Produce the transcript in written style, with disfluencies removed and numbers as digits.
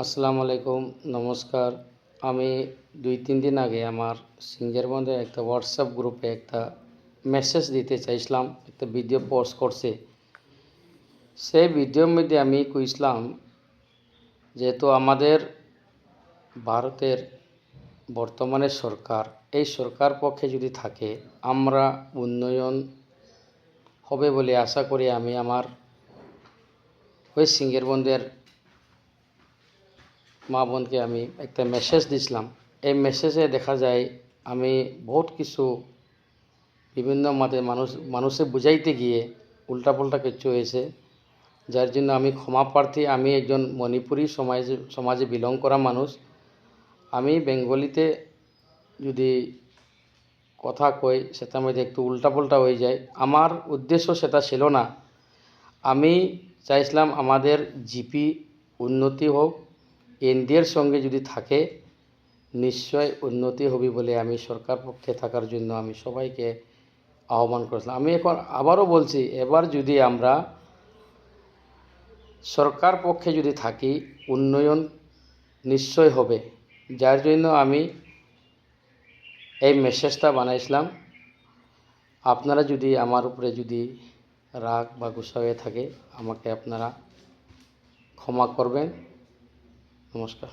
আসসালামু আলাইকুম, নমস্কার। আমি 2-3 দিন আগে আমার সিঙ্গেরবন্ধে একটা হোয়াটসঅ্যাপ গ্রুপে একটা মেসেজ দিতে চাইছিলাম, একটা ভিডিও পোস্ট করছে। সেই ভিডিওর মধ্যে আমি কইছিলাম, যেহেতু আমাদের ভারতের বর্তমানে সরকার, এই সরকার পক্ষে যদি থাকে আমরা উন্নয়ন হবে বলে আশা করি। আমি আমার ওই সিঙ্গেরবন্ধের মা বোনকে আমি একটা মেসেজ দিছিলাম। এই মেসেজে দেখা যায় আমি বহুত কিছু বিভিন্ন মতে মানুষে বুঝাইতে গিয়ে উল্টাপাল্টা কিছু হয়েছে, যার জন্য আমি ক্ষমা প্রার্থী। আমি একজন মণিপুরী সমাজে বিলং করা মানুষ। আমি বেঙ্গলিতে যদি কথা কই সেটার মধ্যে একটু উল্টাপাল্টা হয়ে যায়। আমার উদ্দেশ্য সেটা ছিল না। আমি চাইছিলাম আমাদের জিপি উন্নতি হোক, এনডিএর সঙ্গে যদি থাকে নিশ্চয় উন্নতি হবে বলে আমি সরকার পক্ষে থাকার জন্য আমি সবাইকে আহ্বান করেছিলাম। আমি এখন আবারও বলছি, এবার যদি আমরা সরকার পক্ষে যদি থাকি উন্নয়ন নিশ্চয় হবে, যার জন্য আমি এই মেসেজটা বানাইছিলাম। আপনারা যদি আমার উপরে যদি রাগ বা গুসা হয়ে থাকে আমাকে আপনারা ক্ষমা করবেন। নমস্কার।